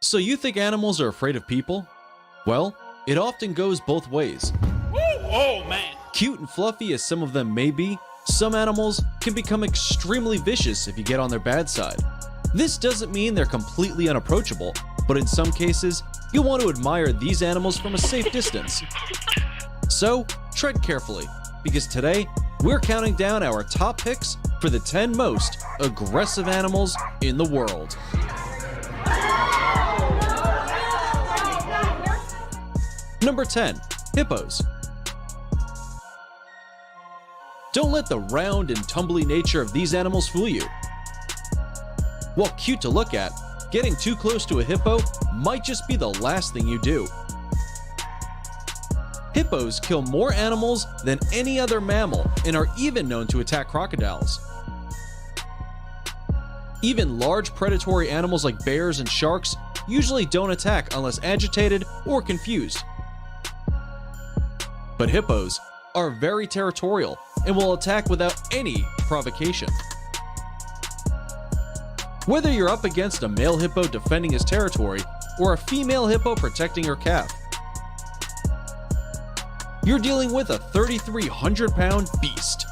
So you think animals are afraid of people? Well, it often goes both ways. Oh man! Cute and fluffy as some of them may be, some animals can become extremely vicious if you get on their bad side. This doesn't mean they're completely unapproachable, but in some cases, you'll want to admire these animals from a safe distance. So, tread carefully, because today, we're counting down our top picks for the 10 most aggressive animals in the world. Number 10. Hippos. Don't let the round and tumbly nature of these animals fool you. While cute to look at, getting too close to a hippo might just be the last thing you do. Hippos kill more animals than any other mammal and are even known to attack crocodiles. Even large predatory animals like bears and sharks usually don't attack unless agitated or confused. But hippos are very territorial and will attack without any provocation. Whether you're up against a male hippo defending his territory or a female hippo protecting her calf, you're dealing with a 3,300-pound beast.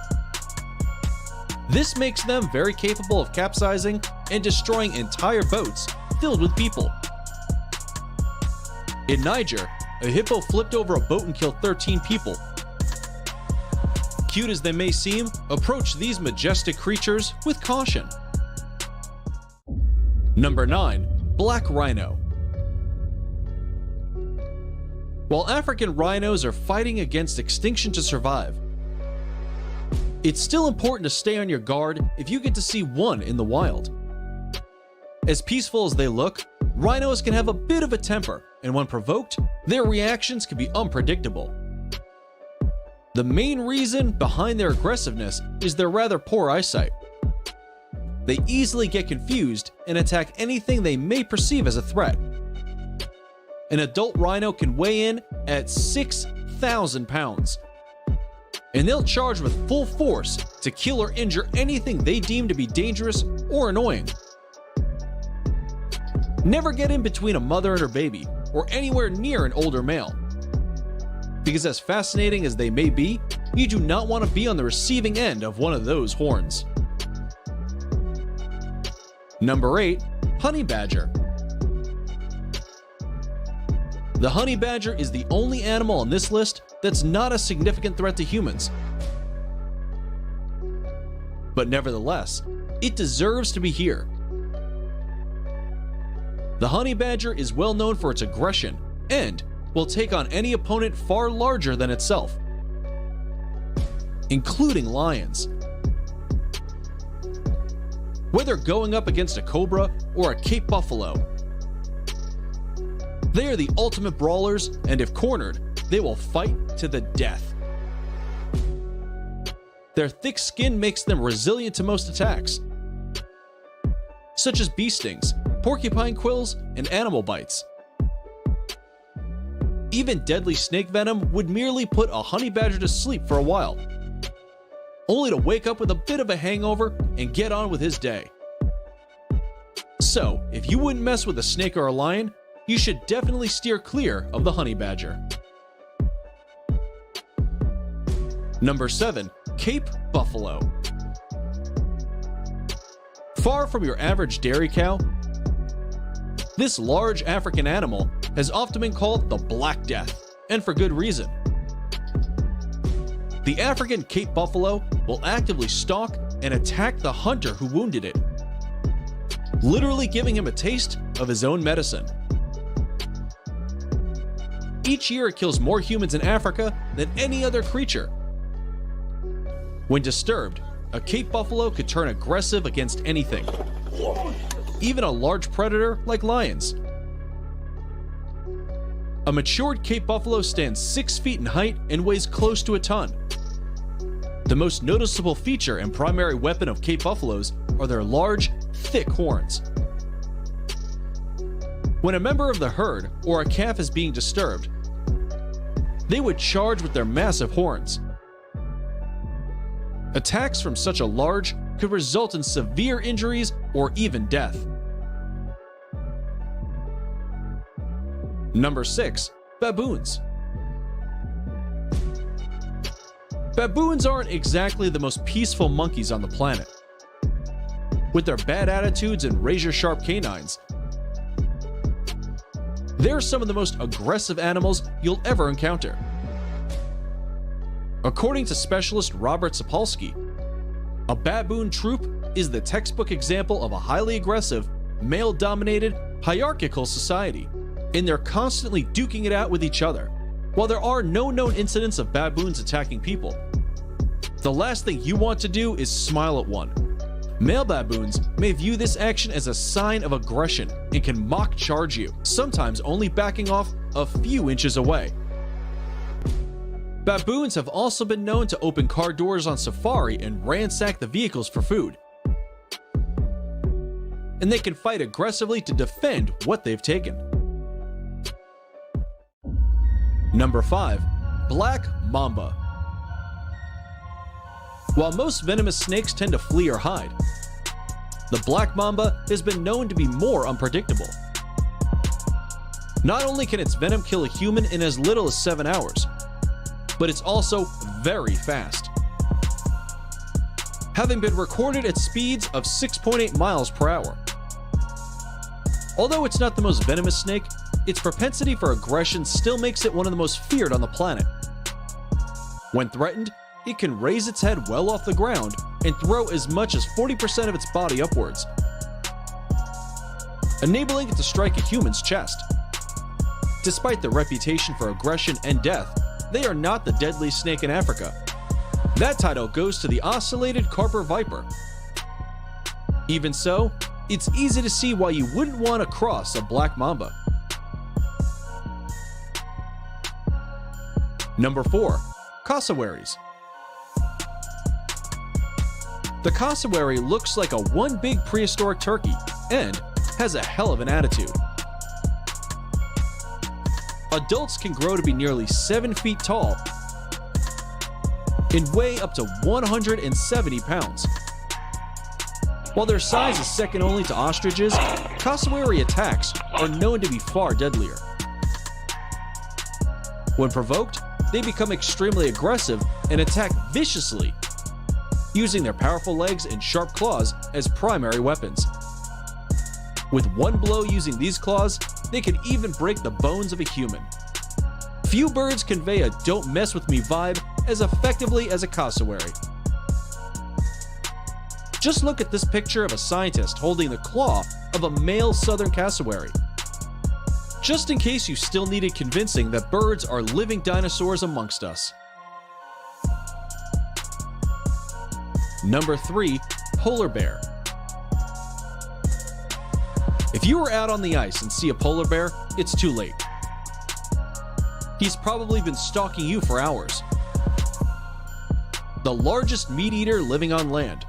This makes them very capable of capsizing and destroying entire boats filled with people. In Niger, a hippo flipped over a boat and killed 13 people. Cute as they may seem, approach these majestic creatures with caution. Number 9. Black Rhino. While African rhinos are fighting against extinction to survive, it's still important to stay on your guard if you get to see one in the wild. As peaceful as they look, rhinos can have a bit of a temper, and when provoked, their reactions can be unpredictable. The main reason behind their aggressiveness is their rather poor eyesight. They easily get confused and attack anything they may perceive as a threat. An adult rhino can weigh in at 6,000 pounds, and they'll charge with full force to kill or injure anything they deem to be dangerous or annoying. Never get in between a mother and her baby, or anywhere near an older male. Because as fascinating as they may be, you do not want to be on the receiving end of one of those horns. Number 8. Honey Badger. The honey badger is the only animal on this list that's not a significant threat to humans. But nevertheless, it deserves to be here. The honey badger is well known for its aggression and will take on any opponent far larger than itself, including lions. Whether going up against a cobra or a Cape buffalo, they are the ultimate brawlers, and if cornered, they will fight to the death. Their thick skin makes them resilient to most attacks, such as bee stings, porcupine quills, and animal bites. Even deadly snake venom would merely put a honey badger to sleep for a while, only to wake up with a bit of a hangover and get on with his day. So, if you wouldn't mess with a snake or a lion, you should definitely steer clear of the honey badger. Number 7. Cape buffalo. Far from your average dairy cow, this large African animal has often been called the Black Death, and for good reason. The African Cape buffalo will actively stalk and attack the hunter who wounded it, literally giving him a taste of his own medicine. Each year it kills more humans in Africa than any other creature. When disturbed, a Cape buffalo could turn aggressive against anything, even a large predator like lions. A matured Cape buffalo stands 6 feet in height and weighs close to a ton. The most noticeable feature and primary weapon of Cape buffaloes are their large, thick horns. When a member of the herd or a calf is being disturbed, they would charge with their massive horns. Attacks from such a large could result in severe injuries or even death. Number 6. Baboons. Baboons aren't exactly the most peaceful monkeys on the planet. With their bad attitudes and razor-sharp canines, they're some of the most aggressive animals you'll ever encounter. According to specialist Robert Sapolsky, a baboon troop is the textbook example of a highly aggressive, male-dominated, hierarchical society, and they're constantly duking it out with each other. While there are no known incidents of baboons attacking people, the last thing you want to do is smile at one. Male baboons may view this action as a sign of aggression and can mock charge you, sometimes only backing off a few inches away. Baboons have also been known to open car doors on safari and ransack the vehicles for food. And they can fight aggressively to defend what they've taken. Number 5. Black Mamba. While most venomous snakes tend to flee or hide, the black mamba has been known to be more unpredictable. Not only can its venom kill a human in as little as 7 hours, but it's also very fast, having been recorded at speeds of 6.8 miles per hour. Although it's not the most venomous snake, its propensity for aggression still makes it one of the most feared on the planet. When threatened, it can raise its head well off the ground and throw as much as 40% of its body upwards, enabling it to strike a human's chest. Despite their reputation for aggression and death, they are not the deadliest snake in Africa. That title goes to the ocellated Carper viper. Even so, it's easy to see why you wouldn't want to cross a black mamba. Number 4. Cassowaries. The cassowary looks like a one big prehistoric turkey and has a hell of an attitude. Adults can grow to be nearly 7 feet tall and weigh up to 170 pounds. While their size is second only to ostriches, cassowary attacks are known to be far deadlier. When provoked, they become extremely aggressive and attack viciously, using their powerful legs and sharp claws as primary weapons. With one blow using these claws, they can even break the bones of a human. Few birds convey a "don't mess with me" vibe as effectively as a cassowary. Just look at this picture of a scientist holding the claw of a male southern cassowary. Just in case you still needed convincing that birds are living dinosaurs amongst us. Number 3. Polar bear. If you were out on the ice and see a polar bear, it's too late. He's probably been stalking you for hours. The largest meat eater living on land.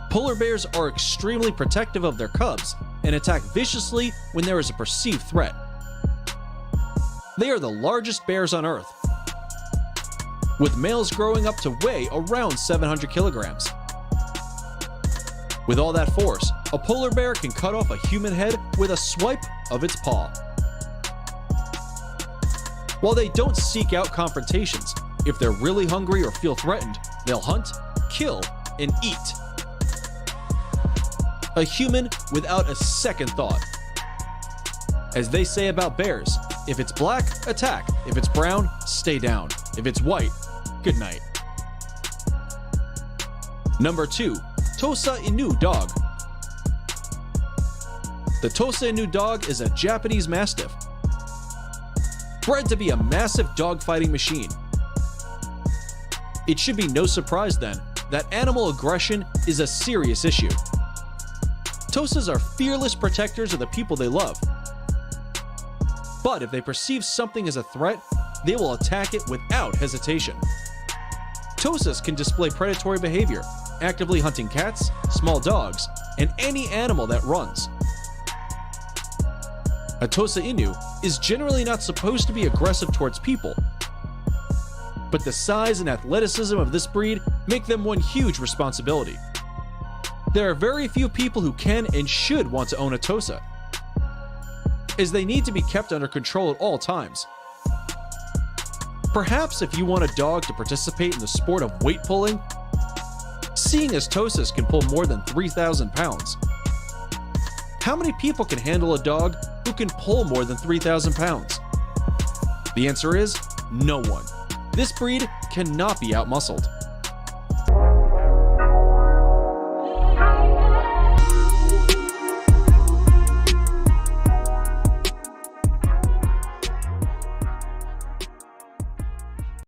Polar bears are extremely protective of their cubs and attack viciously when there is a perceived threat. They are the largest bears on Earth, with males growing up to weigh around 700 kilograms. With all that force, a polar bear can cut off a human head with a swipe of its paw. While they don't seek out confrontations, if they're really hungry or feel threatened, they'll hunt, kill, and eat a human without a second thought. As they say about bears, if it's black, attack. If it's brown, stay down. If it's white, good night. Number 2. Tosa Inu dog. The Tosa Inu dog is a Japanese Mastiff, bred to be a massive dogfighting machine. It should be no surprise then that animal aggression is a serious issue. Tosas are fearless protectors of the people they love. But if they perceive something as a threat, they will attack it without hesitation. Tosas can display predatory behavior, actively hunting cats, small dogs, and any animal that runs. A Tosa Inu is generally not supposed to be aggressive towards people, but the size and athleticism of this breed make them one huge responsibility. There are very few people who can and should want to own a Tosa. as they need to be kept under control at all times. Perhaps if you want a dog to participate in the sport of weight pulling, seeing as Tosas can pull more than 3,000 pounds. How many people can handle a dog who can pull more than 3,000 pounds? The answer is no one. This breed cannot be outmuscled.